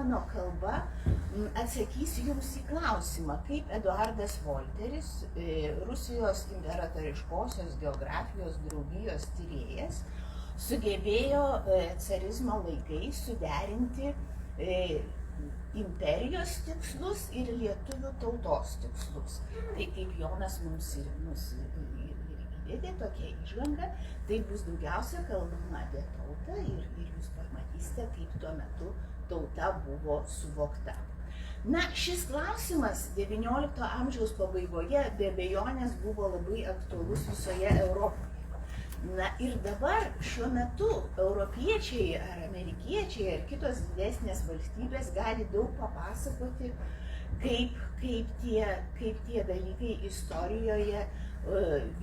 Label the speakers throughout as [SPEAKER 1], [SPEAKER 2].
[SPEAKER 1] mano kalba atsakysiu jums į klausimą, kaip Eduardas Volteris, Rusijos imperatoriškosios geografijos draugijos tyrėjas, sugebėjo carizmo laikais suderinti imperijos tikslus ir lietuvių tautos tikslus. Tai kaip Jonas mums ir įvedė tokia įžanga, tai bus daugiausia kalbama apie tautą ir jūs pamatysite, kaip tuo metu tauta buvo suvokta. Na, šis klausimas XIX amžiaus pabaigoje be abejonės buvo labai aktualus visoje Europoje. Na ir dabar šiuo metu europiečiai ar amerikiečiai ar kitos didesnės valstybės gali daug papasakoti, kaip tie dalykai istorijoje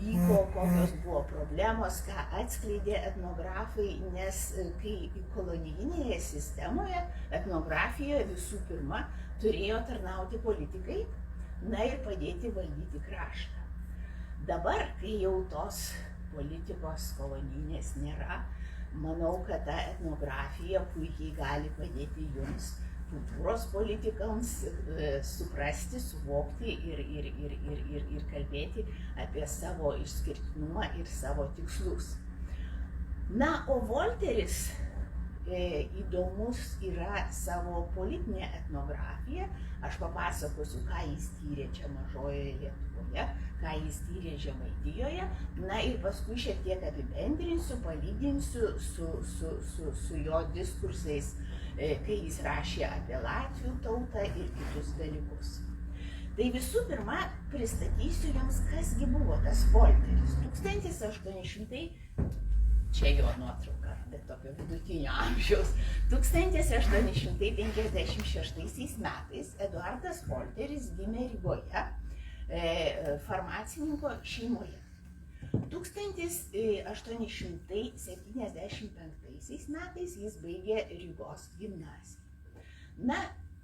[SPEAKER 1] vyko, kokios buvo problemos, ką atskleidė etnografai, nes kai kolonijinėje sistemoje etnografijoje visų pirma turėjo tarnauti politikai, na ir padėti valdyti kraštą. Dabar, kai jau tos politikos kolonijinės nėra, manau, kad ta etnografija puikiai gali padėti jums, kultūros politikams, suprasti, suvokti ir kalbėti apie savo išskirtinumą ir savo tikslus. Na, o Volteris įdomus yra savo politinė etnografija. Aš papasakosiu, ką jis tyrė čia Mažojoje Lietuvoje, ką jis tyrė Žemaitijoje. Na ir paskui šiek tiek apibendrinsiu, palyginsiu su jo diskursais, kai jis rašė apie latvių tautą ir kitus dalykus. Tai visų pirma, pristatysiu jums, kasgi buvo tas Volteris. 1800, čia jo nuotrauka, bet tokio vidutinio amžiaus. 1856 metais Eduardas Volteris gimė Rygoje, farmacininko šeimoje. 1875 metais jis baigė Rygos gimnaziją. Na,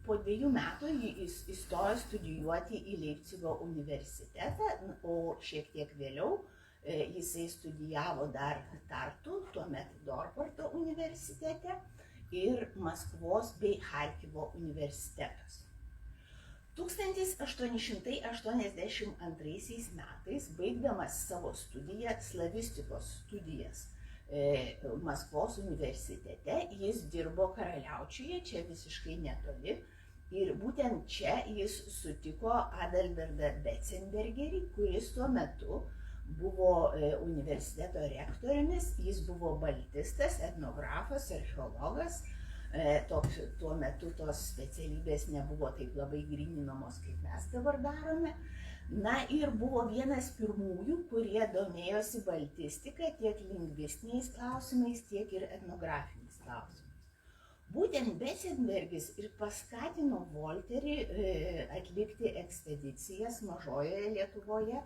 [SPEAKER 1] po 2 metų jis įstojo studijuoti į Leipcigo universitetą, o šiek tiek vėliau jisai studijavo dar Tartu, tuomet Dorporto universitete ir Maskvos bei Charkivo universitetus. 1882 metais, baigdamas savo slavistikos studijas Maskvos universitete, jis dirbo Karaliaučiuje, čia visiškai netoli, ir būtent čia jis sutiko Adalberdą Betzenbergerį, kuris tuo metu buvo universiteto rektoriumis. Jis buvo baltistas, etnografas, archeologas. Tuo metu tos specialybės nebuvo taip labai gryninamos, kaip mes dabar darome. Na ir buvo vienas pirmųjų, kurie domėjosi baltistika tiek lingvistiniais klausimais, tiek ir etnografiniais klausimais. Būtent Betzenbergis ir paskatino Volterį atlikti ekspedicijas Mažojoje Lietuvoje,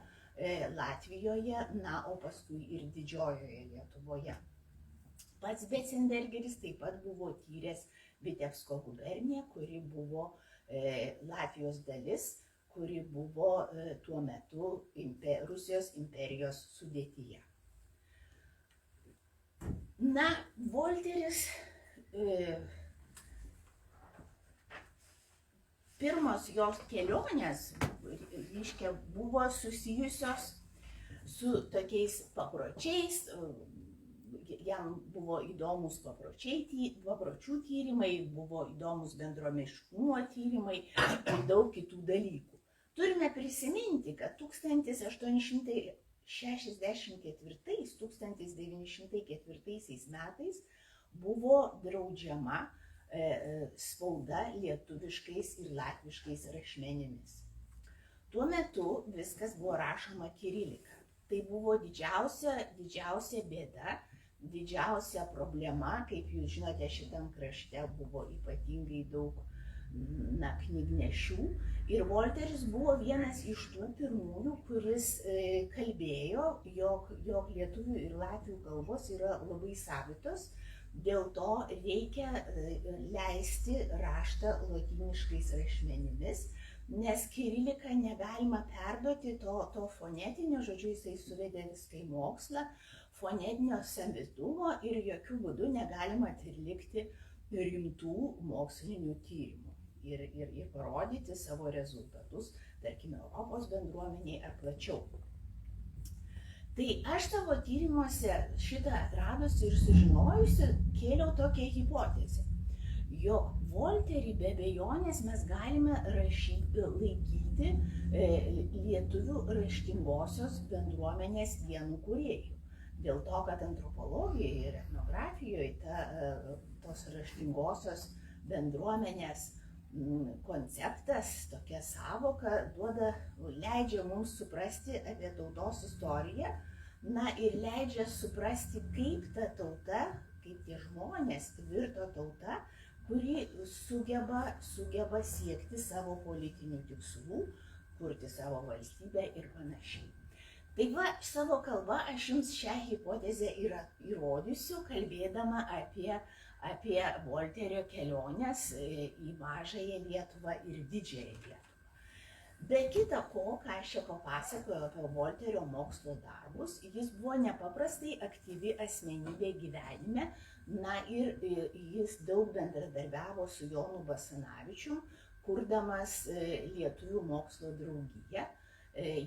[SPEAKER 1] Latvijoje, na, o paskui ir Didžiojoje Lietuvoje. Pats Betzenbergeris taip pat buvo tyręs Vitebsko guberniją, kuri buvo Latvijos dalis, kuri buvo tuo metu Rusijos imperijos sudėtyje. Na, Volteris pirmos jos kelionės buvo susijusios su tokiais papročiais. Jam buvo įdomus papročių tyrimai, buvo įdomus bendruomeniškumo tyrimai ir daug kitų dalykų. Turime prisiminti, kad 1864–1904 metais buvo draudžiama spauda lietuviškais ir latviškais rašmenimis. Tuo metu viskas buvo rašoma kirilika. Tai buvo didžiausia bėda, didžiausia problema. Kaip jūs žinote, šitam krašte buvo ypatingai daug knygnešių. Ir Volteris buvo vienas iš tų pirmųjų, kuris kalbėjo, jog lietuvių ir latvių kalbos yra labai savitos. Dėl to reikia leisti raštą lotyniškais rašmenimis, nes kirilika negalima perduoti to fonetinio, žodžiu, jisai suvedė viską į mokslą, fonetinio savitumo ir jokių būdų negalima atlikti rimtų mokslinių tyrimų ir parodyti savo rezultatus, tarkime, Europos bendruomeniai ar plačiau. Tai aš savo tyrimuose šitą atradusi ir sužinojusi kėliau tokią hipotezę, jog Volterį be abejonės mes galime laikyti lietuvių raštingosios bendruomenės vienu kūrėju. Dėl to, kad antropologijoje ir etnografijoje tos raštingosios bendruomenės konceptas, tokia savoka leidžia mums suprasti apie tautos istoriją, ir leidžia suprasti, kaip ta tauta, kaip tie žmonės virto tauta, kuri sugeba siekti savo politinių tikslų, kurti savo valstybę ir panašiai. Tai va, savo kalba aš jums šią hipotezę įrodysiu, kalbėdama apie Volterio keliones į Mažąją Lietuvą ir Didžiąją Lietuvą. Be kita ko, ką aš čia papasakoju apie Volterio mokslo darbus, jis buvo nepaprastai aktyvi asmenybė gyvenime, ir jis daug bendradarbiavo su Jonu Basanavičium, kurdamas Lietuvių mokslo draugiją.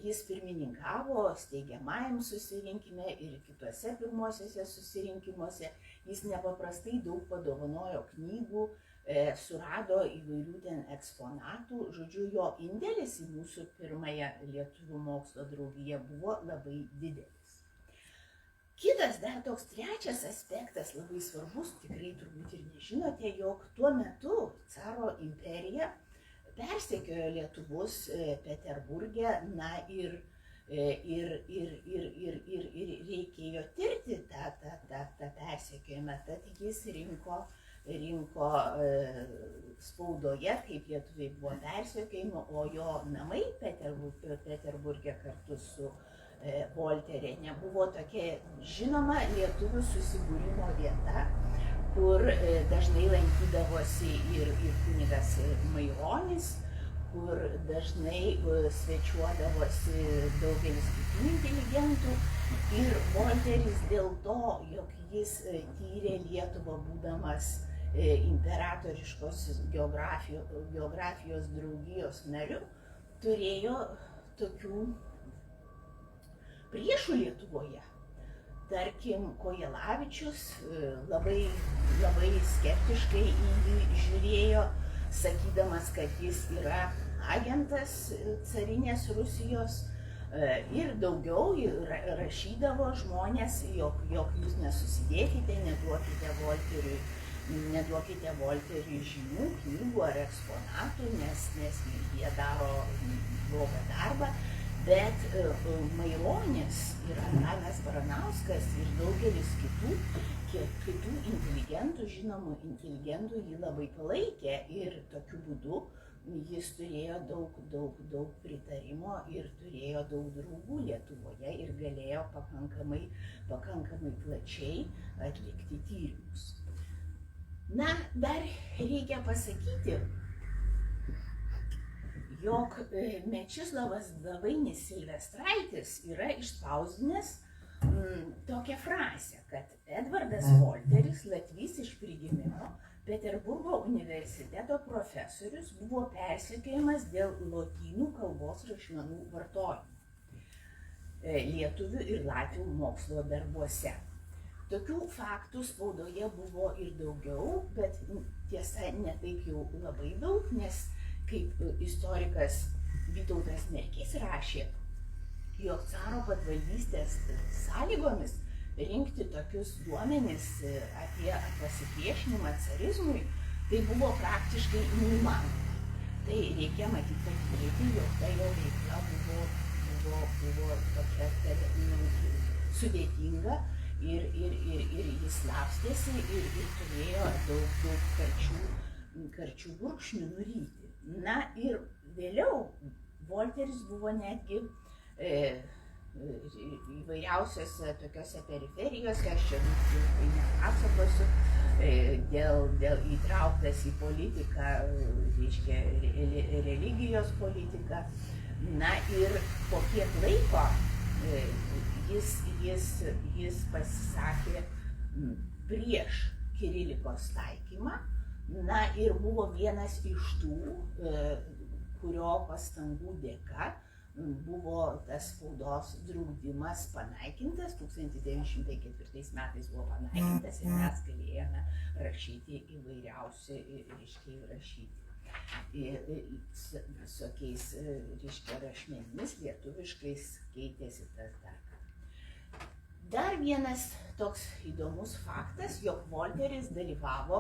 [SPEAKER 1] Jis pirmininkavo steigiamajam susirinkime ir kituose pirmosiuose susirinkimuose. Jis nepaprastai daug padovanojo knygų, surado įvairių ten eksponatų. Žodžiu, jo indėlis į mūsų pirmąją Lietuvių mokslo draugiją buvo labai didelis. Kitas dar toks trečias aspektas, labai svarbus, tikrai turbūt ir nežinote, jog tuo metu Caro imperija persekiojo lietuvos Peterburge, ir reikėjo tirti tą persekiojimą, tad jis rinko spaudoje, kaip lietuviai buvo persekiojami, o jo namai Peterburge kartu su Volterė nebuvo tokia žinoma lietuvių susibūrimo vieta, kur dažnai lankydavosi ir kunigas Maironis, kur dažnai svečiuodavosi daugelis kitų inteligentų. Ir Volteris dėl to, jog jis tyrė Lietuvą būdamas imperatoriškos geografijos draugijos nariu, turėjo tokių priešų Lietuvoje. Tarkim, Kojelavičius labai skeptiškai į jį žiūrėjo, sakydamas, kad jis yra agentas carinės Rusijos, ir daugiau rašydavo žmonės, jog jūs nesusidėkite, neduokite Volteriui žinių, knygų ar eksponatų, nes jie daro blogą darbą. Bet Maironis ir Antanas Baranauskas ir daugelis kitų inteligentų, žinomų inteligentų jį labai palaikė ir tokiu būdu jis turėjo daug pritarimo ir turėjo daug draugų Lietuvoje ir galėjo pakankamai plačiai atlikti tyrimus. Dar reikia pasakyti, jog Mečislovas Davainis Silvestraitis yra išspausdinęs tokią frazę, kad Edvardas Volteris, latvys iš prigimimo, Peterburgo universiteto profesorius, buvo persekiojamas dėl lotynų kalbos rašmenų vartojimo lietuvių ir latvių mokslo darbuose. Tokių faktų spaudoje buvo ir daugiau, bet tiesa ne taip jau labai daug, nes kaip istorikas Vytautas Merkys rašė, jog caro padvaldystės sąlygomis rinkti tokius duomenis apie pasipriešinimą carizmui, tai buvo praktiškai neįmanoma. Tai reikia matyti patikėti, jog ta jo veikla buvo tokia sudėtinga ir jis slapstėsi ir turėjo daug karčių gurkšnių nuryti. Ir vėliau Volteris buvo netgi įvairiausiose tokiose periferijose, aš čia nepasakosiu, dėl įtrauktas į politiką, reiškia religijos politiką. Ir po kiek laiko jis pasisakė prieš kirilikos taikymą. Na ir buvo vienas iš tų, kurio pastangų dėka buvo tas spaudos draudimas panaikintas, 1904 metais buvo panaikintas ir mes galėjome rašyti įvairiausi, reiškia, rašyti visokiais, reiškia, rašmenimis, lietuviškais keitėsi tas dar. Dar vienas toks įdomus faktas, jog Volteris dalyvavo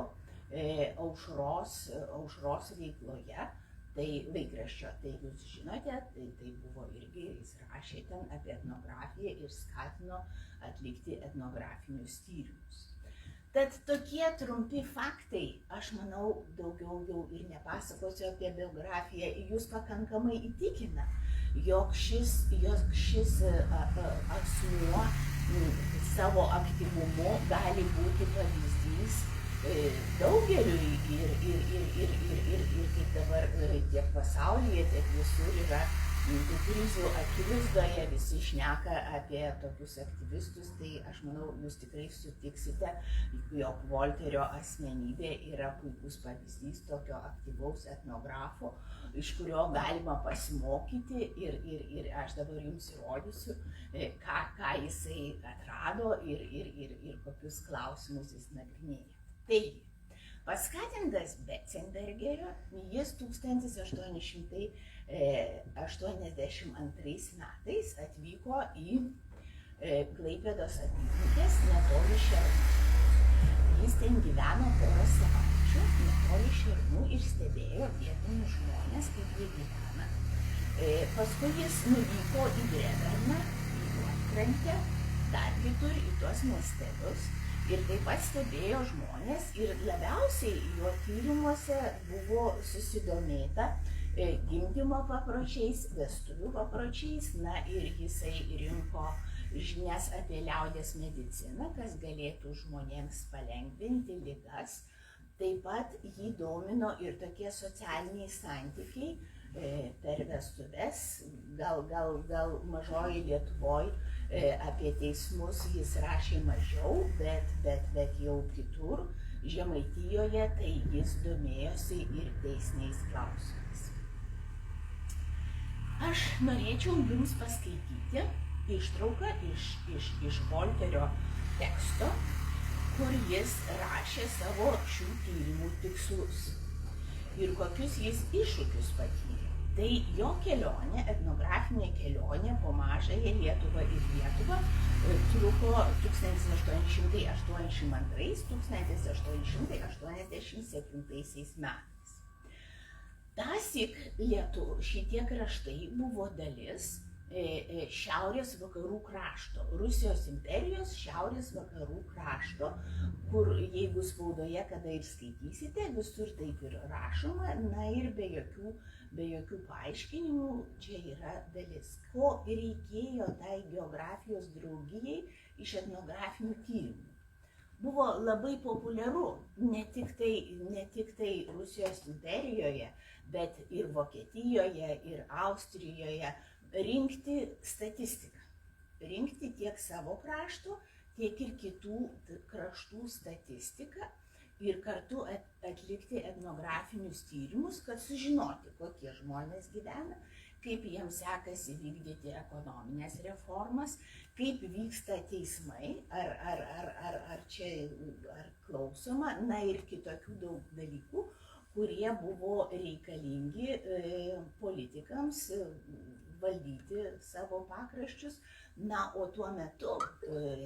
[SPEAKER 1] Aušros veikloje, tai laikraščio, tai jūs žinote, tai buvo irgi, jis rašė ten apie etnografiją ir skatino atlikti etnografinius tyrimus. Tad tokie trumpi faktai, aš manau, daugiau jau ir nepasakosiu apie biografiją, jūs pakankamai įtikina, jog šis asmuo savo aktyvumu gali būti pavyzdys daugeliui ir kaip dabar tiek pasaulyje, tiek visur yra tų krizių akivaizdoje, visi šneka apie tokius aktyvistus, tai aš manau, jūs tikrai sutiksite, jog Volterio asmenybė yra puikus pavyzdys tokio aktyvaus etnografo, iš kurio galima pasimokyti ir aš dabar jums įrodysiu, ką jisai atrado ir kokius klausimus jis nagrinėja. Taigi, paskatintas Betzenbergerio, jis 1882 metais atvyko į Klaipėdos apylinkes netoli Šernų. Jis ten gyveno porą savaičių netoli Šernų ir stebėjo vietinius žmonės, kaip jie gyvena. Paskui jis nuvyko į Dreverną, į Juodkrantę, dar kitur į tuos miestelius. Ir taip pat stebėjo žmonės ir labiausiai jo tyrimuose buvo susidomėta gimdymo papročiais, vestuvių papročiais, na ir jisai rinko žinias apie liaudies mediciną, kas galėtų žmonėms palengvinti ligas. Taip pat jį domino ir tokie socialiniai santykiai per vestuves, gal mažoji Lietuvoj apie teismus jis rašė mažiau, bet jau kitur, Žemaitijoje, tai jis domėjosi ir teisiniais klausimais. Aš norėčiau jums paskaityti ištrauką iš Volterio teksto, kur jis rašė savo šių tyrimų tikslus ir kokius jis iššūkius patyrė. Tai jo kelionė, etnografinė kelionė po mažąją Lietuvą ir Lietuvą truko 1882–1887 metais. Tąsyk šitie kraštai buvo dalis šiaurės vakarų krašto, Rusijos imperijos šiaurės vakarų krašto, kur jeigu spaudoje kada ir skaitysite, visur taip ir rašoma, na ir be jokių paaiškinimų čia yra dalis. Ko reikėjo tai geografijos draugijai iš etnografinių tyrimų? Buvo labai populiaru ne tik tai Rusijos imperijoje, bet ir Vokietijoje, ir Austrijoje, rinkti statistiką. Rinkti tiek savo krašto, tiek ir kitų kraštų statistiką ir kartu atlikti etnografinius tyrimus, kad sužinoti, kokie žmonės gyvena, kaip jiems sekasi vykdyti ekonominės reformas, kaip vyksta teismai, ar klausoma, na ir kitokių daug dalykų, kurie buvo reikalingi politikams valdyti savo pakraščius. Na, o tuo metu,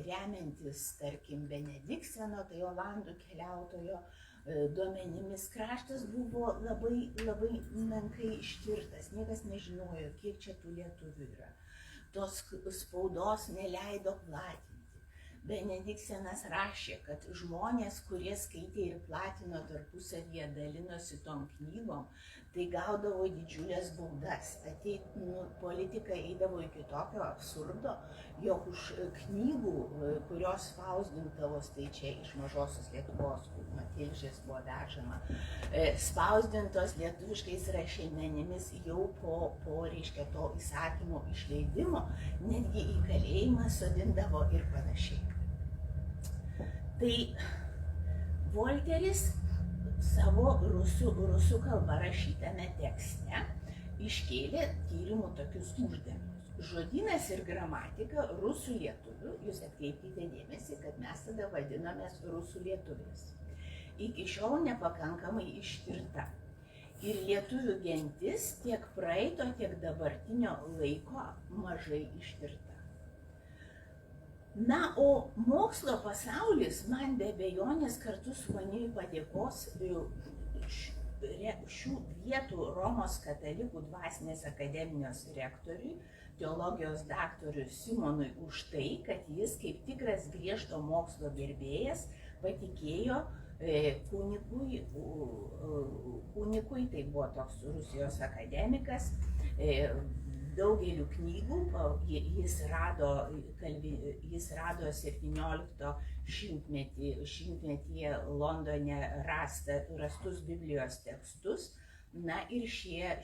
[SPEAKER 1] remiantis, tarkim, Benedikseno, tai olandų keliautojo duomenimis, kraštas buvo labai menkai ištirtas. Niekas nežinojo, kiek čia tų lietuvių yra. Tos spaudos neleido platinti. Benediksenas rašė, kad žmonės, kurie skaitė ir platino tarpusavyje, dalinosi tom knygom, tai gaudavo didžiulės baudas. Politika eidavo iki tokio absurdo, jog už knygų, kurios spausdintavos, tai čia iš Mažosios Lietuvos, kur Matilžės buvo vežama, spausdintos lietuviškais rašmenimis jau po reiškia to įsakymo išleidimo, netgi į kalėjimą sodindavo ir panašiai. Tai Volteris savo rusų kalba rašytame tekste iškėlė tyrimų tokius uždavinius. Žodynas ir gramatika rusų lietuvių, jūs atkreipkite dėmesį, kad mes tada vadinomės rusų lietuviais. Iki šiol nepakankamai ištirta. Ir lietuvių gentis tiek praeito, tiek dabartinio laiko mažai ištirta. Na, o mokslo pasaulis man be abejonės kartu su manimi padėkos šių vietų Romos katalikų dvasinės akademijos rektoriui, teologijos daktarui Simonui už tai, kad jis kaip tikras griežto mokslo gerbėjas patikėjo kunikui, tai buvo toks Rusijos akademikas, daugeliu knygų, jis rado 17 šimtmetyje Londone rastus Biblijos tekstus. Na ir šie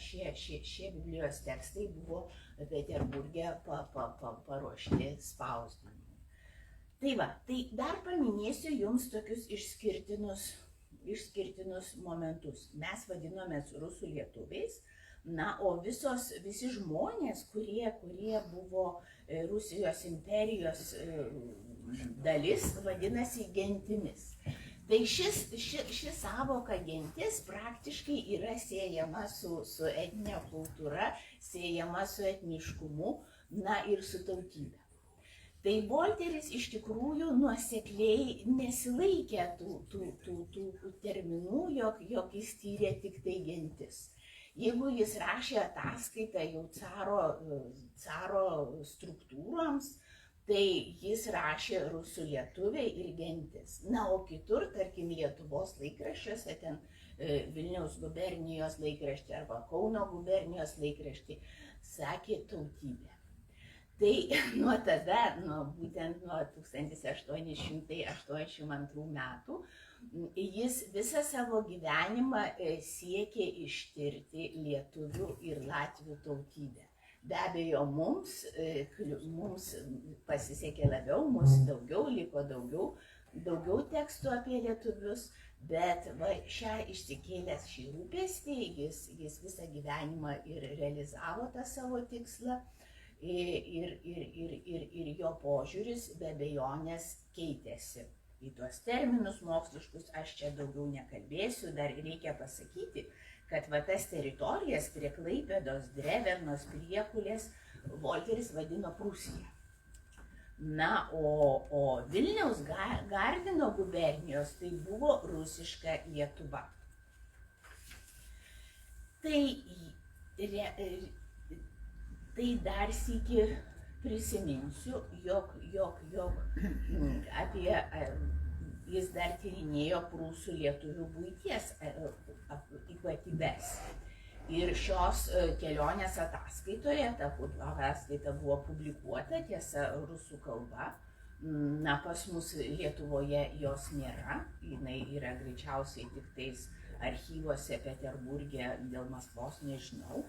[SPEAKER 1] Biblijos tekstai buvo Peterburge paruošti spausdinimui. Tai va, tai dar paminėsiu jums tokius išskirtinus momentus. Mes vadinomės rusų lietuviais, na, o visi žmonės, kurie buvo Rusijos imperijos dalis, vadinasi gentimis. Tai ši savoka gentis praktiškai yra siejama su etninė kultūra, siejama su etniškumu, na ir su tautybė. Tai Volteris iš tikrųjų nuosekliai nesilaikė tų terminų, jog jis tyrė tik tai gentis. Jeigu jis rašė ataskaitą jau caro struktūroms, tai jis rašė rusų lietuviai ir gentis. Na, o kitur, tarkim, Lietuvos laikraščiuose, ten Vilniaus gubernijos laikraštį arba Kauno gubernijos laikraštį, sakė tautybė. Tai nuo tada, būtent nuo 1882 metų, jis visą savo gyvenimą siekė ištirti lietuvių ir latvių tautybę. Be abejo, mums pasisekė labiau, mums liko daugiau tekstų apie lietuvius, bet išsikėlęs šį rūpestį, jis visą gyvenimą ir realizavo tą savo tikslą. Ir jo požiūris be abejonės keitėsi. Į tuos terminus moksliškus aš čia daugiau nekalbėsiu, dar reikia pasakyti, kad tas teritorijas prie Klaipėdos, Drevernos, Priekulės Volteris vadino Prūsija. Na, o Vilniaus Gardino gubernijos tai buvo rusiška Lietuva. Tai dar sykį prisiminsiu, jog jis dar tyrinėjo prūsų lietuvių buities ypatybes. Ir šios kelionės ataskaitoje, ta ataskaita buvo publikuota, tiesa, rusų kalba. Na, pas mus Lietuvoje jos nėra, jinai yra greičiausiai tik tais archyvuose Peterburge, dėl Maskvos nežinau.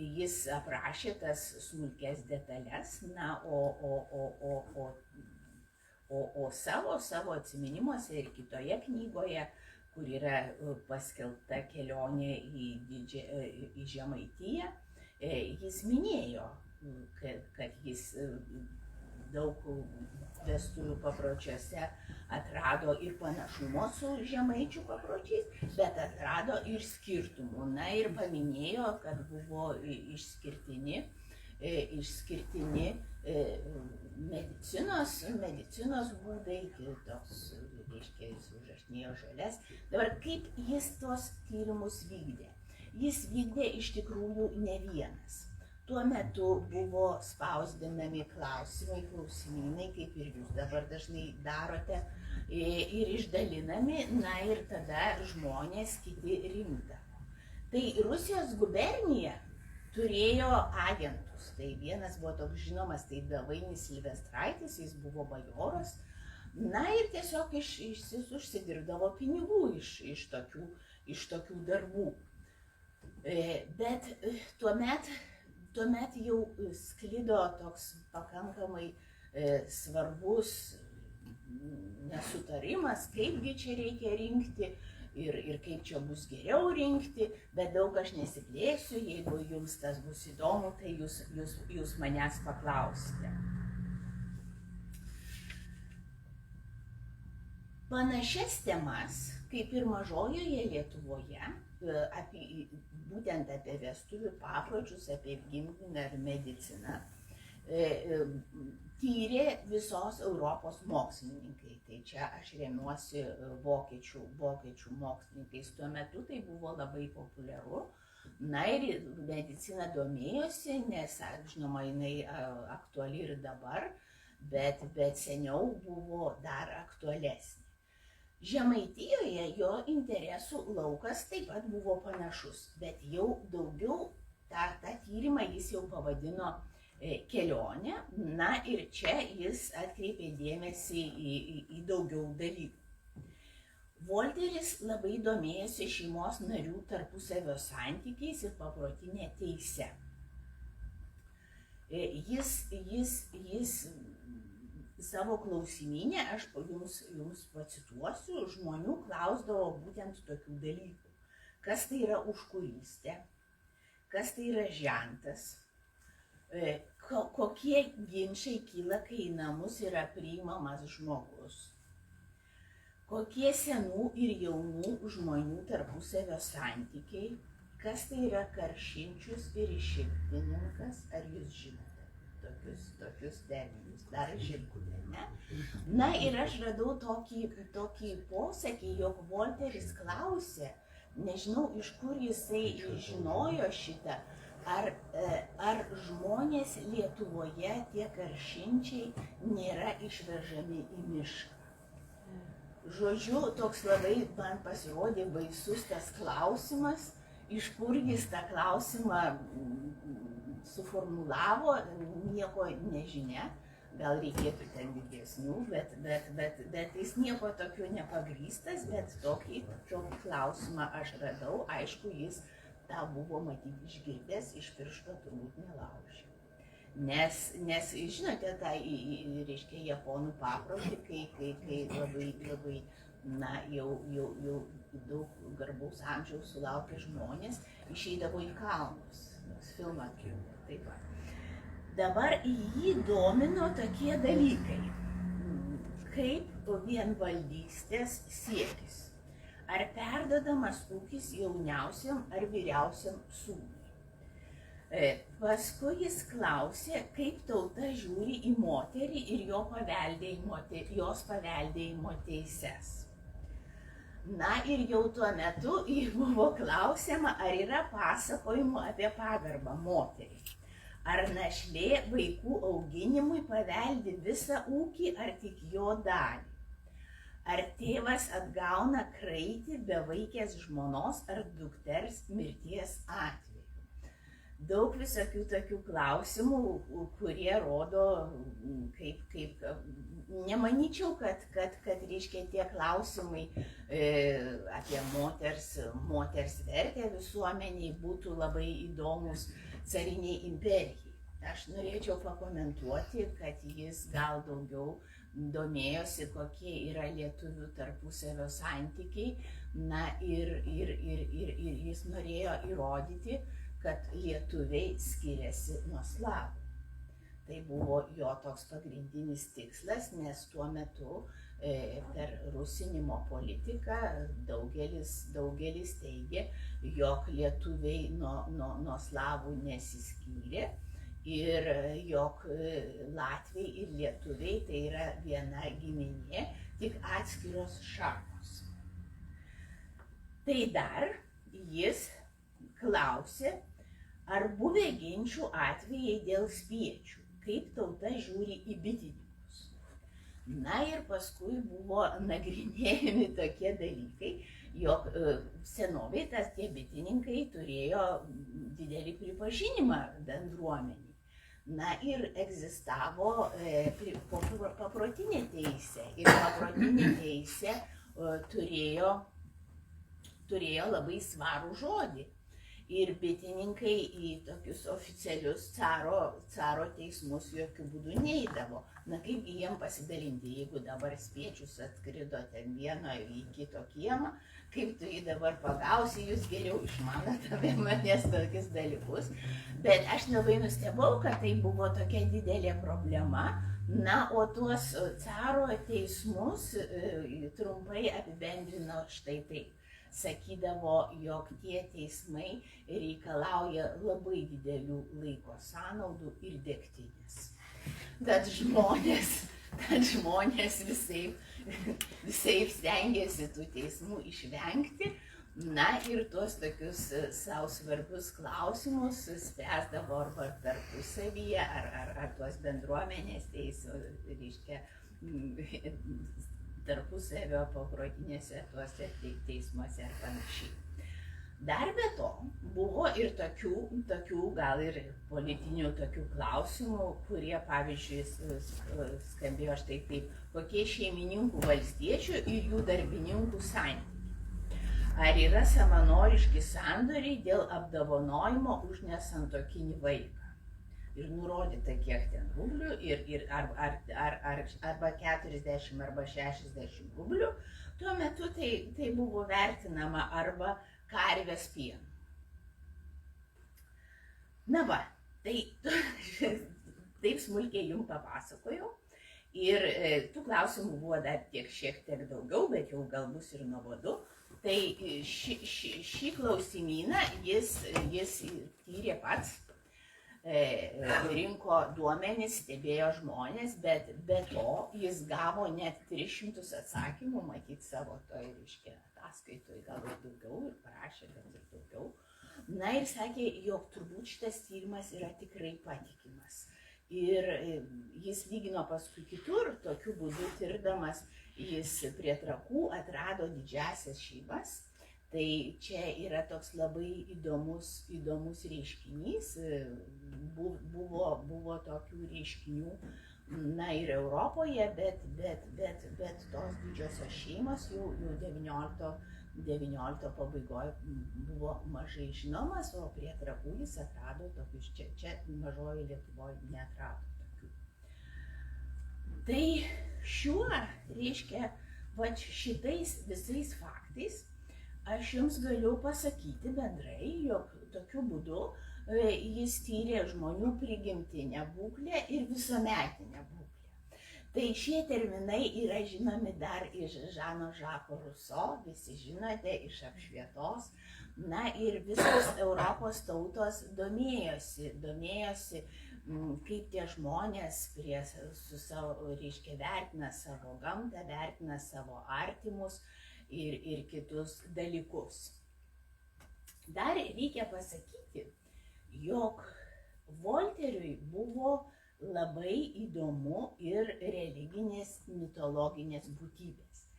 [SPEAKER 1] Jis aprašė tas smulkes detalės, na, o savo atsiminimuose ir kitoje knygoje, kur yra paskelbta kelionė į Žemaitiją, jis minėjo, kad jis daug vestuvių papročiuose atrado ir panašumo su žemaičių papročiais, bet atrado ir skirtumų. Na ir paminėjo, kad buvo išskirtini medicinos būdai, toks, reiškia, jis užrašinėjo žoles. Dabar kaip jis tos tyrimus vykdė? Jis vykdė iš tikrųjų ne vienas. Tuo metu buvo spausdinami klausimynai, kaip ir jūs dabar dažnai darote, ir išdalinami, na ir tada žmonės kiti rinkdavo. Tai Rusijos gubernija turėjo agentus. Tai vienas buvo toks žinomas, tai Davainis Silvestraitis, jis buvo bajoras. Na ir tiesiog jis užsidirbdavo pinigų iš tokių darbų. Bet tuomet jau sklido toks pakankamai svarbus nesutarimas, kaipgi čia reikia rinkti ir kaip čia bus geriau rinkti, bet daug aš nesiplėsiu, jeigu jums tas bus įdomu, tai jūs manęs paklausite. Panašias temas, kaip ir Mažojoje Lietuvoje, būtent apie vestuvių papročius, apie gimdyvę ir mediciną, tyrė visos Europos mokslininkai. Tai čia aš remiuosi vokiečių mokslininkais. Tuo metu tai buvo labai populiaru. Na ir medicina domėjosi, nes, žinoma, jinai aktuali ir dabar, bet seniau buvo dar aktualesnė. Žemaitijoje jo interesų laukas taip pat buvo panašus, bet jau daugiau tą tyrimą jis jau pavadino kelionę, na ir čia jis atkreipė dėmesį į daugiau dalykų. Volteris labai domėjosi šeimos narių tarpusavio santykiais ir paprotinė teise. Jis savo klausimynę, aš jums pacituosiu, žmonių klausdavo būtent tokių dalykų. Kas tai yra užkurystė, kas tai yra žentas, kokie ginčai kyla, kai į namus yra priimamas žmogus, kokie senų ir jaunų žmonių tarpusavio santykiai, kas tai yra karšinčius ir išilgtininkas, ar jūs žinote tokius terminus, dar žinote, ne? Na ir aš radau tokį posakį, jog Volteris klausė, nežinau iš kur jisai žinojo šitą, ar žmonės Lietuvoje tie karšinčiai nėra išvežami į mišką. Žodžiu, toks labai man pasirodė baisus tas klausimas, iš kur jis tą klausimą suformulavo, nieko nežinia, gal reikėtų ten didesnių, bet jis nieko tokio nepagrįstas, bet tokį klausimą aš radau, aišku, jis tą buvo matyti išgirdęs, iš piršto turbūt nelaužė. Nes žinote, tą, reiškia, japonų paprotį, kai labai, na, jau daug garbaus amžiaus sulaukę žmonės išeidavo į kalnus. Filmą taip pat. Dabar jį domino tokie dalykai, kaip vienvaldystės siekis. Ar perdodamas ūkis jauniausiam ar vyriausiam sūnui. Paskui jis klausė, kaip tauta žiūri į moterį ir jos paveldėjimo teises. Na ir jau tuo metu buvo klausiama, ar yra pasakojimų apie pagarbą moteriai. Ar našlė vaikų auginimui paveldi visą ūkį, ar tik jo dalį. Ar tėvas atgauna kraitį bevaikės žmonos ar dukters mirties atveju. Daug visokių tokių klausimų, kurie rodo, kaip nemanyčiau, kad reiškia tie klausimai apie moters vertę visuomeniai būtų labai įdomus cariniai imperijai. Aš norėčiau pakomentuoti, kad jis gal daugiau domėjosi, kokie yra lietuvių tarpusavio santykiai, na ir jis norėjo įrodyti, kad lietuviai skiriasi nuo slavų. Tai buvo jo toks pagrindinis tikslas, nes tuo metu per rusinimo politiką daugelis teigė, jog lietuviai nuo slavų nesiskyrė ir jog latviai ir lietuviai tai yra viena giminė, tik atskiros šakos. Tai dar jis klausė, ar buvę ginčių atvejai dėl spiečių, kaip tauta žiūri į bitininkus. Na ir paskui buvo nagrinėjami tokie dalykai, jog senovėj tie bitininkai turėjo didelį pripažinimą bendruomeniai. Na ir egzistavo paprotinė teisė ir paprotinė teisė turėjo labai svarų žodį. ir bitininkai į tokius oficialius caro teismus jokių būdų neįdavo. Na kaipgi jiem pasidalinti, jeigu dabar Spiečius atskrido ten vieno į kito kiemą, kaip tu jį dabar pagausi, jūs geriau išmanote apie manęs tokius dalykus. Bet aš labai nustebau, kad tai buvo tokia didelė problema. Na, o tuos caro teismus trumpai apibendrino štai taip. Sakydavo, jog tie teismai reikalauja labai didelių laiko sąnaudų ir degtinės. Tad žmonės visaip stengiasi tų teismų išvengti. Na ir tuos tokius savo svarbius klausimus spręsdavo arba tarpusavyje, ar tuos bendruomenės reiškia, tarpusavio paprotinėse tuose teismuose ar panašiai. Dar be to buvo ir tokių gal ir politinių tokių klausimų, kurie, pavyzdžiui, skambėjo štai taip, kokie šeimininkų valstiečių ir jų darbininkų santykiai. Ar yra savanoriški sandoriai dėl apdovanojimo už nesantuokinį vaiką? Ir nurodyta, kiek ten rublių, arba 40 arba 60 rublių. Tuo metu tai buvo vertinama arba karvės pienu. Na va, tai taip smulkiai jums papasakojau. Ir tų klausimų buvo dar šiek tiek daugiau, bet jau gal bus ir nuobodu. Tai šį klausimyną jis tyrė pats. Rinko duomenis, stebėjo žmonės, bet be to jis gavo net 300 atsakymų, matyt savo ataskaitoje, gal ir daugiau, ir parašė, bet ir daugiau. Na ir sakė, jog turbūt šitas tyrimas yra tikrai patikimas. Ir jis lygino paskui kitur, tokiu būdu tirdamas, jis prie Trakų atrado didžiasias šeimas. Tai čia yra toks labai įdomus reiškinys, buvo tokių reiškinių, na ir Europoje, bet tos didžiosios šeimos jau 19 pabaigoje buvo mažai žinomas, o prie Trakų jis atrado tokius, čia mažoji Lietuvoje neatrado tokių. Tai reiškia, va šitais visais faktais aš jums galiu pasakyti bendrai, jog tokiu būdu jis tyrė žmonių prigimtinę būklę ir visuometinę būklę. Tai šie terminai yra žinomi dar iš Žano Žako Ruso, visi žinote, iš Apšvietos. Na ir visos Europos tautos domėjosi, kaip tie žmonės vertina savo gamtą, vertina savo artimus ir kitus dalykus. Dar reikia pasakyti, jog Volteriui buvo labai įdomu ir religinės mitologinės būtybės.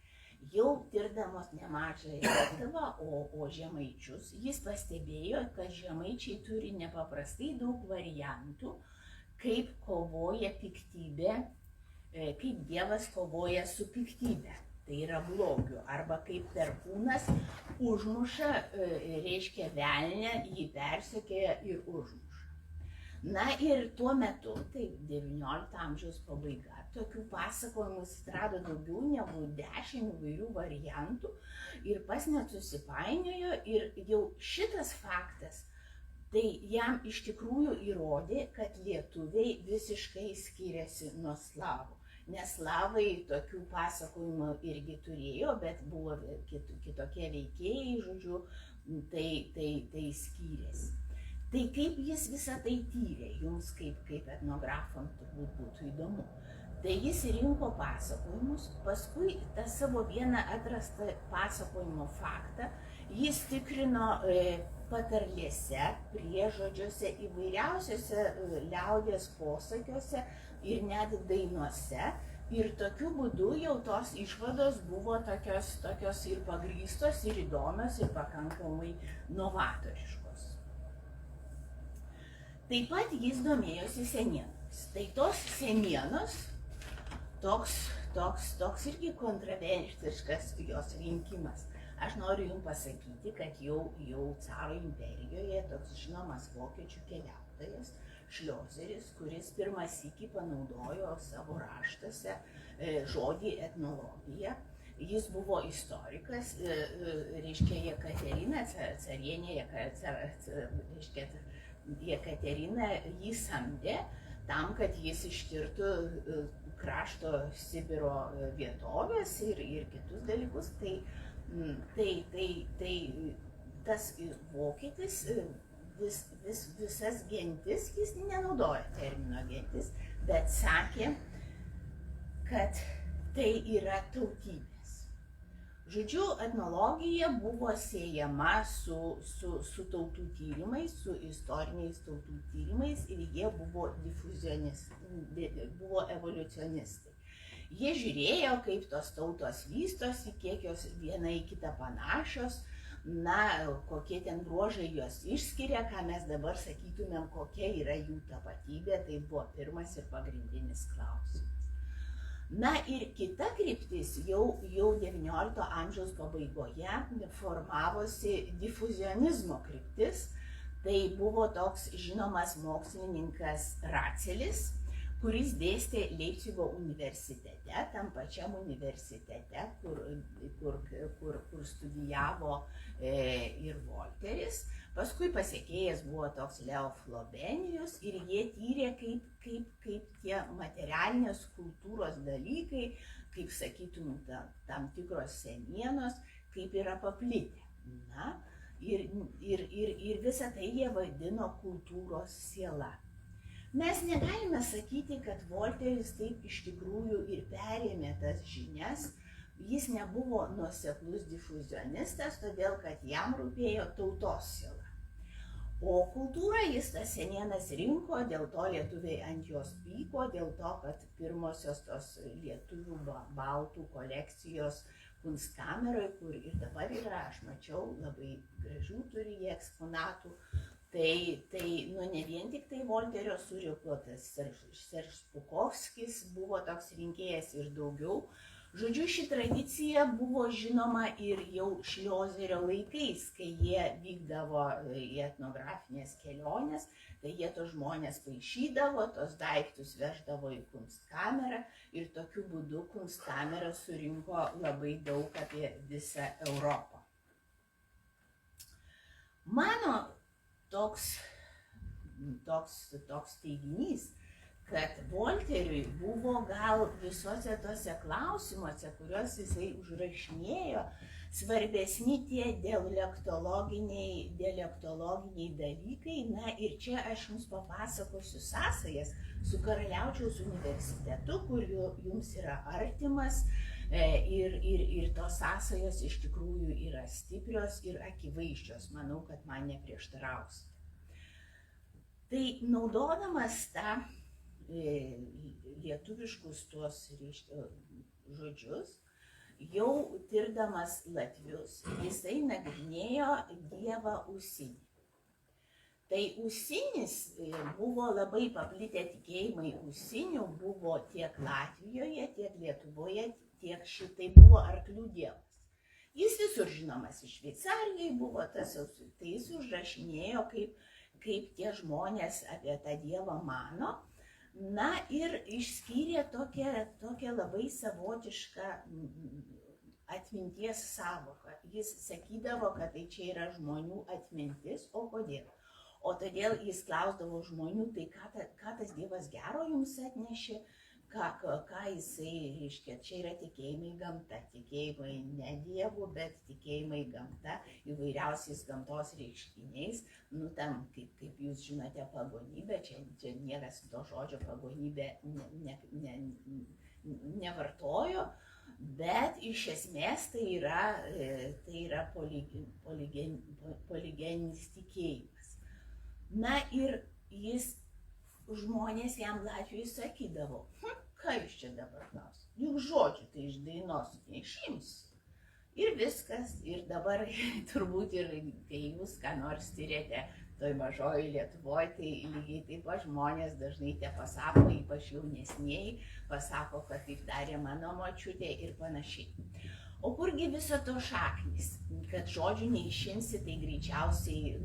[SPEAKER 1] Jau tirdamos nemažą Lietuvą, o žemaičius, jis pastebėjo, kad žemaičiai turi nepaprastai daug variantų, kaip kovoja piktybė, kaip Dievas kovoja su piktybė. Tai yra blogiu, arba kaip perkūnas užmuša, reiškia velnę, jį persekioja ir užmuša. Na ir tuo metu, tai 19 amžiaus pabaiga, tokių pasakojimų atsirado daugiau negu 10 įvairių variantų ir pats net susipainiojo ir jau šitas faktas, tai jam iš tikrųjų įrodė, kad lietuviai visiškai skiriasi nuo slavų. Nes slavai tokių pasakojimų irgi turėjo, bet buvo kitokie veikėjai, žodžiu, tai skyrėsi. Tai kaip jis visą tai tyrė, jums kaip etnografam turbūt būtų įdomu. Tai jis rinko pasakojimus, paskui tą savo vieną atrastą pasakojimo faktą jis tikrino patarlėse, priežodžiuose, įvairiausiose liaudies posakiuose ir net dainuose. Ir tokiu būdu jau tos išvados buvo tokios ir pagrįstos, ir įdomios, ir pakankamai novatoriškos. Taip pat jis domėjosi senienomis. Tai tos senienos, toks irgi kontroversiškas jos rinkimas. Aš noriu jums pasakyti, kad jau caro imperijoje toks žinomas vokiečių keliautojas Šliozeris, kuris pirmą sykį panaudojo savo raštuose žodį etnologija. Jis buvo istorikas, reiškia Jekaterina, carienė Jekaterina jį samdė tam, kad jis ištirtų krašto Sibiro vietovės ir kitus dalykus. Tai tas vokietis visas gentis, jis nenaudoja termino gentis, bet sakė, kad tai yra tautybės. Žodžiu, etnologija buvo siejama su tautų tyrimais, su istoriniais tautų tyrimais ir jie buvo buvo evoliucionistai. Jie žiūrėjo, kaip tos tautos vystosi, kiek jos viena į kitą panašios, kokie ten bruožai juos išskiria, ką mes dabar sakytumėm, kokia yra jų tapatybė, tai buvo pirmas ir pagrindinis klausimas. Ir kita kryptis jau XIX amžiaus pabaigoje formavosi difuzionizmo kryptis. Tai buvo toks žinomas mokslininkas Racelis, kuris dėstė Leipcigo universitete, tam pačiam universitete, kur studijavo ir Volteris. Paskui pasekėjas buvo toks Leo Flobenius ir jie tyrė, kaip tie materialinės kultūros dalykai, kaip sakytum, tam tikros senienos, kaip yra paplitę. Ir visą tai jie vadino kultūros siela. Mes negalime sakyti, kad Volteris taip iš tikrųjų ir perėmė tas žinias. Jis nebuvo nuoseklus difuzionistas, todėl kad jam rūpėjo tautos siela. O kultūrą jis tas senienas rinko, dėl to lietuviai ant jos pyko, dėl to, kad pirmosios tos lietuvių baltų kolekcijos Kunstkameroje, kur ir dabar yra, aš mačiau, labai gražių turi jie eksponatų. Tai ne vien tik tai Volterio surinktas, Seržas Pukovskis buvo toks rinkėjas ir daugiau. Žodžiu, ši tradicija buvo žinoma ir jau Šliozerio laikais, kai jie vykdavo į etnografinės keliones, tai jie tos žmonės paišydavo, tos daiktus veždavo į Kunstkamerą ir tokiu būdu Kunstkamera surinko labai daug apie visą Europą. Mano toks teiginys, kad Volteriui buvo gal visuose tose klausimuose, kuriuos jisai užrašinėjo, svarbesni tie dialektologiniai dalykai. Ir čia aš jums papasakosiu sąsajas su Karaliaučiaus universitetu, kur jums yra artimas. Ir tos sąsajos iš tikrųjų yra stiprios ir akivaizdžios, manau, kad man neprieštarausite. Tai naudodamas tą lietuviškus tuos žodžius, jau tirdamas latvius, jisai nagrinėjo dievą Usinį. Tai Usinis buvo labai paplitę tikėjimai Usinių, buvo tiek Latvijoje, tiek Lietuvoje, tiek šitai buvo arklių dievas. Jis visur žinomas, iš Šveicarijoje buvo tas, tai jis užrašinėjo, kaip tie žmonės apie tą dievą mano. Ir išskyrė tokią labai savotišką atminties sąvoką. Jis sakydavo, kad tai čia yra žmonių atmintis, o kodėl? O todėl jis klausdavo žmonių, tai ką tas dievas gero jums atnešė, ką jisai reiškia, čia yra tikėjimai gamta, tikėjimai ne dievų, bet tikėjimai gamta, įvairiausiais gamtos reiškiniais, tam, kaip jūs žinote, pagonybė, čia niekas to žodžio pagonybė nevartojo, bet iš esmės tai yra poligeninis tikėjimas. Ir žmonės jam Latvijai sakydavo, ką jūs čia dabar klausite, juk žodžių tai iš dainos neišimsi. Ir viskas, ir dabar turbūt ir kai jūs ką nors tyrėte toj mažoji Lietuvoje, tai lygiai taip pat žmonės dažnai te pasako, ypač jaunesniai, pasako, kad taip darė mano močiutė ir panašiai. O kurgi viso to šaknis? Kad žodžių neišimsi, tai greičiausiai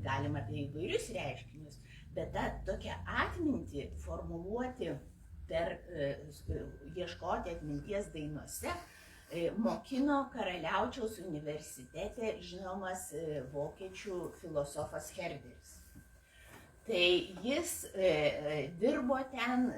[SPEAKER 1] galima apie įvairius reiškinius, bet tą tokią atmintį formuluoti ieškoti atminties dainose mokino Karaliaučiaus universitete žinomas vokiečių filosofas Herderis. Tai jis dirbo ten,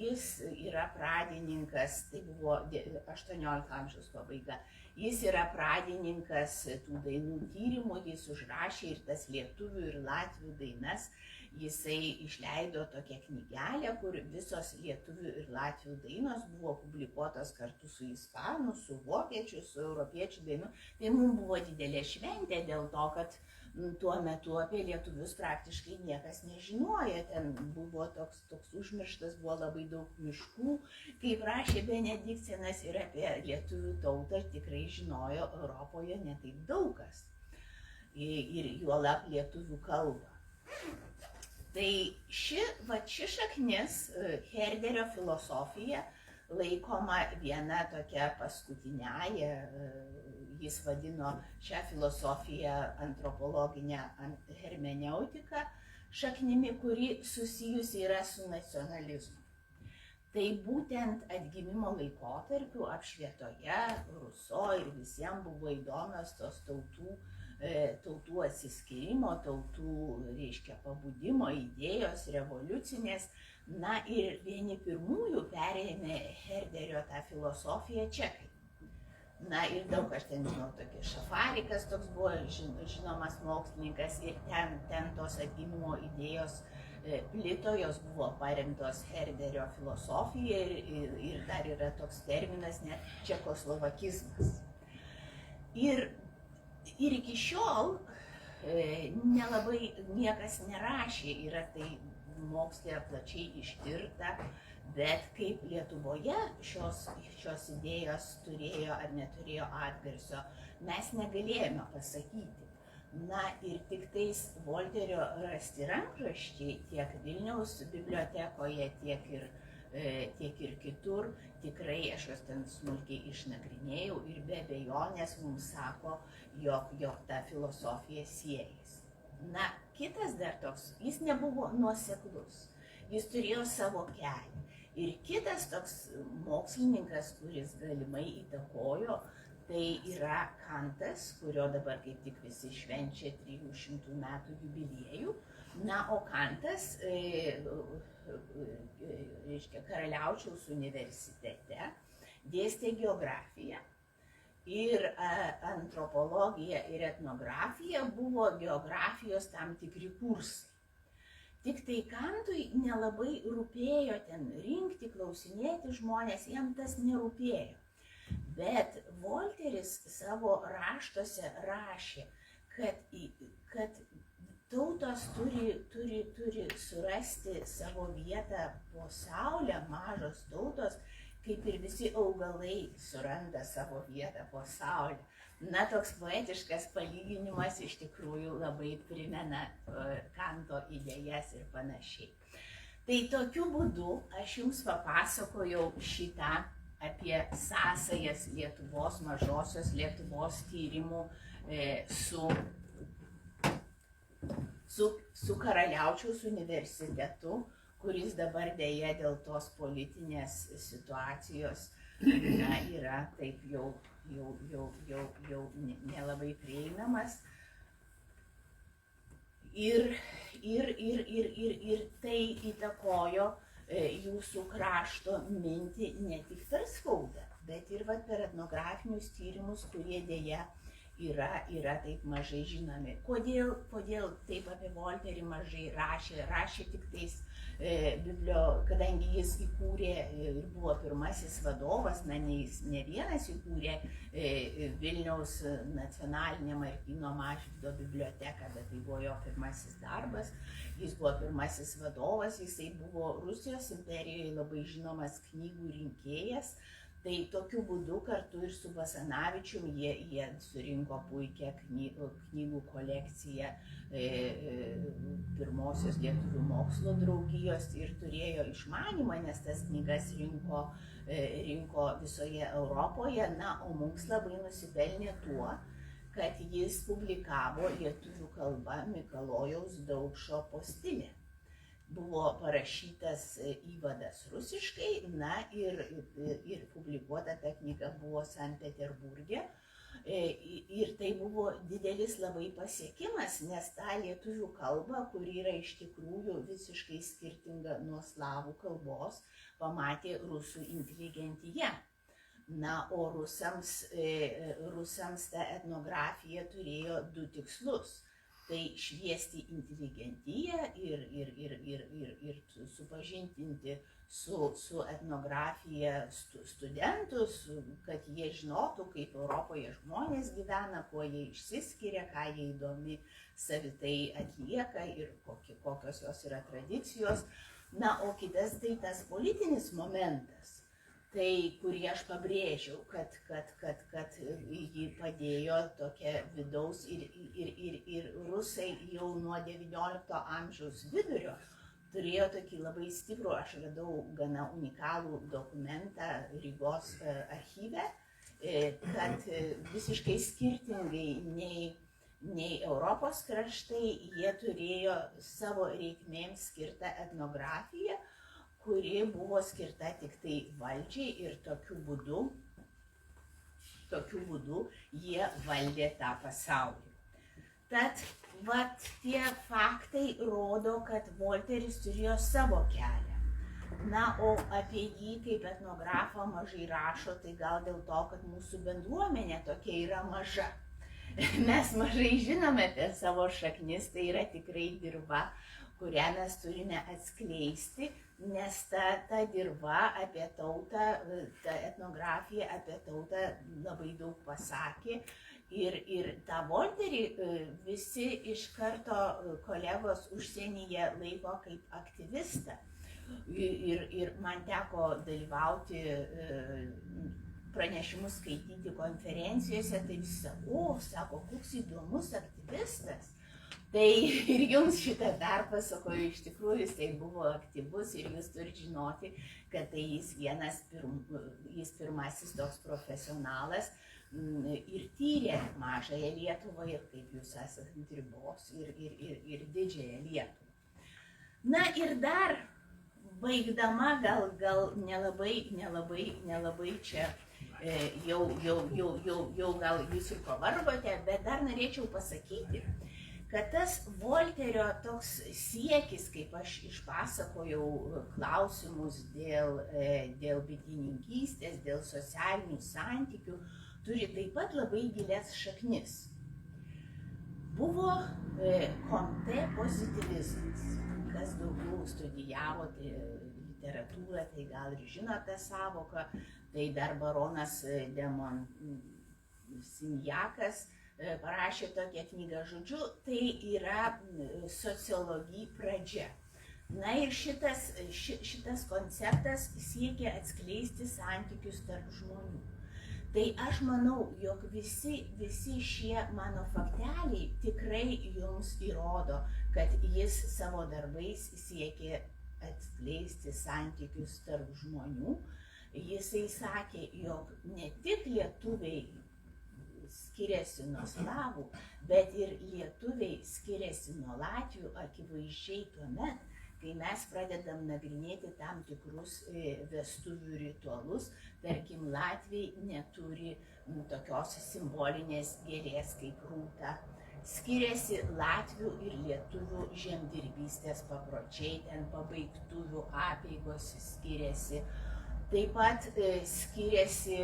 [SPEAKER 1] jis yra pradininkas, tai buvo 18 amžiaus pabaiga, jis yra pradininkas tų dainų tyrimų, jis užrašė ir tas lietuvių ir latvių dainas, jisai išleido tokią knygelę, kur visos lietuvių ir latvių dainos buvo publikuotos kartu su ispanų, su vokiečių, su europiečių dainų. Tai mums buvo didelė šventė dėl to, kad tuo metu apie lietuvius praktiškai niekas nežinojo, ten buvo toks užmirštas, buvo labai daug miškų, kaip rašė Benediktinas, ir apie lietuvių tautą tikrai žinojo Europoje ne taip daug kas, ir juolab lietuvių kalbą. Tai ši šaknis, Herderio filosofija, laikoma viena tokia paskutiniaja, jis vadino šią filosofiją antropologinę hermeneutiką šaknimi, kuri susijusi yra su nacionalizmu. Tai būtent atgimimo laikotarpiu apšvietoje Ruso ir visiems buvo įdomios tos tautų atsiskyrimo, tautų, reiškia, pabudimo idėjos, revoliucinės. Na ir vieni pirmųjų perėmė Herderio tą filosofiją čekai. Na ir daug aš ten žinau, tokį Šafarikas toks buvo žinomas mokslininkas, ir ten tos atgimimo idėjos plito, jos buvo paremtos Herderio filosofija, ir dar yra toks terminas net čekoslovakizmas. Ir iki šiol nelabai niekas nerašė, yra tai moksle plačiai ištirta, bet kaip Lietuvoje šios idėjos turėjo ar neturėjo atgarsio, mes negalėjome pasakyti. Na ir tik tais Volterio rasti rankraščiai tiek Vilniaus bibliotekoje, tiek ir kitur, tikrai aš juos ten smulkiai išnagrinėjau ir be abejonės mums sako, jog ta filosofija siejasi. Na, kitas dar toks, jis nebuvo nuoseklus, jis turėjo savo kelią. Ir kitas toks mokslininkas, kuris galimai įtakojo, tai yra Kantas, kurio dabar kaip tik visi švenčia 300 metų jubiliejų. Na, o Kantas, reiškia, Karaliaučiaus universitete dėstė geografiją. Ir antropologija ir etnografija buvo geografijos tam tikri kursai. Tik tai Kantui nelabai rūpėjo ten rinkti, klausinėti žmonės, jam tas nerūpėjo. Bet Volteris savo raštuose rašė, kad tautos turi surasti savo vietą po saule, mažos tautos, kaip ir visi augalai suranda savo vietą po saule. Na, toks poetiškas palyginimas iš tikrųjų labai primena Kanto idėjas ir panašiai. Tai tokiu būdu aš jums papasakojau šitą apie sąsajas Lietuvos, mažosios Lietuvos tyrimų su Karaliaučiaus universitetu, kuris dabar dėja dėl tos politinės situacijos yra taip jau nelabai prieinamas. Ir tai įtakojo jūsų krašto mintį ne tik per spaudą, bet ir per etnografinius tyrimus, kurie dėja yra taip mažai žinomi. Kodėl taip apie Volterį mažai rašė tik tais, kadangi jis įkūrė ir buvo pirmasis vadovas, ne vienas įkūrė Vilniaus nacionalinę Martyno Mažvydo biblioteką, bet tai buvo jo pirmasis darbas, jis buvo pirmasis vadovas, jisai buvo Rusijos imperijoje labai žinomas knygų rinkėjas. Tai tokiu būdu kartu ir su Basanavičium jie surinko puikią knygų kolekciją pirmosios lietuvių mokslo draugijos ir turėjo išmanymą, nes tas knygas rinko visoje Europoje. Na, o mums labai nusipelnė tuo, kad jis publikavo lietuvių kalba Mikalojaus Daukšo postilę. Buvo parašytas įvadas rusiškai, na ir publikuota ta knyga buvo Sankt Peterburge. Ir tai buvo didelis labai pasiekimas, nes tą lietuvių kalbą, kuri yra iš tikrųjų visiškai skirtinga nuo slavų kalbos, pamatė rusų inteligentija. Na, o rusams ta etnografija turėjo du tikslus. Tai šviesti inteligentiją ir supažindinti su etnografija studentus, kad jie žinotų, kaip Europoje žmonės gyvena, kuo jie išsiskiria, ką jie įdomi savitai atlieka ir kokios jos yra tradicijos. Na, o kitas tai tas politinis momentas. Tai, kurį aš pabrėžiau, kad jį padėjo tokia vidaus ir rusai jau nuo XIX amžiaus vidurio turėjo tokį labai stiprų, aš radau gana unikalų dokumentą Rygos archyve, kad visiškai skirtingai nei Europos kraštai, jie turėjo savo reikmėms skirtą etnografiją, kuri buvo skirta tik tai valdžiai ir tokiu būdu jie valdė tą pasaulį. Tad tie faktai rodo, kad Volteris turėjo savo kelią. Na, o apie jį kaip etnografą mažai rašo, tai gal dėl to, kad mūsų bendruomenė tokia yra maža. Mes mažai žinome apie savo šaknis, tai yra tikrai dirva, kurią mes turime atskleisti, nes ta dirva apie tautą, ta etnografija apie tautą labai daug pasakė. Ir tą Volterį visi iš karto kolegos užsienyje laiko kaip aktyvistą. Ir man teko dalyvauti pranešimus skaityti konferencijose, tai visi sako, koks įdomus aktyvistas. Tai ir jums šitą perpasakoju, iš tikrųjų jis tai buvo aktyvus ir jūs turite žinoti, kad tai jis pirmasis toks profesionalas ir tyrė mažąją Lietuvą ir kaip jūs esate ant ribos ir didžiąją Lietuvą. Na ir dar baigdama, gal nelabai čia jau gal jūs ir pavargote, bet dar norėčiau pasakyti, kad tas Volterio toks siekis, kaip aš išpasakojau klausimus dėl bitininkystės, dėl socialinių santykių, turi taip pat labai gilias šaknis. Buvo Comte pozityvizmas. Kas daugiau studijavote literatūrą, tai gal ir žinote savoką, tai dar baronas de Monsignakas parašė tokią knygą, žodžiu, tai yra sociologijos pradžia. Na ir šitas konceptas siekia atskleisti santykius tarp žmonių. Tai aš manau, jog visi šie mano fakteliai tikrai jums įrodo, kad jis savo darbais siekia atskleisti santykius tarp žmonių. Jisai sakė, jog ne tik lietuviai skiriasi nuo slavų, bet ir lietuviai skiriasi nuo latvių akivaizdžiai tuomet, kai mes pradedam nagrinėti tam tikrus vestuvių ritualus. Tarkim, latviai neturi tokios simbolinės gėlės kaip rūta. Skiriasi latvių ir lietuvių žemdirbystės papročiai, ten pabaigtuvių apeigos skiriasi. Taip pat skiriasi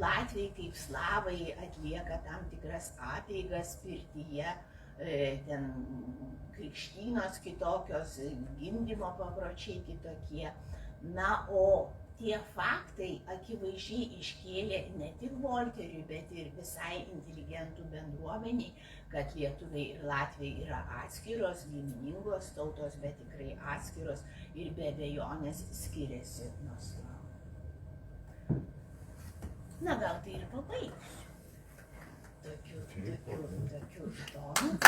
[SPEAKER 1] latviai kaip slavai atlieka tam tikras apeigas pirtyje, ten krikštynos kitokios, gimdymo papročiai kitokie. Na, o tie faktai akivaizdžiai iškėlė ne tik Volteriui, bet ir visai inteligentų bendruomeniai, kad lietuviai ir latviai yra atskiros, giminingos tautos, bet tikrai atskiros ir be abejonės skiriasi nuo slavų. Na, gal tai ir pabaigsiu. Tokiu tonu.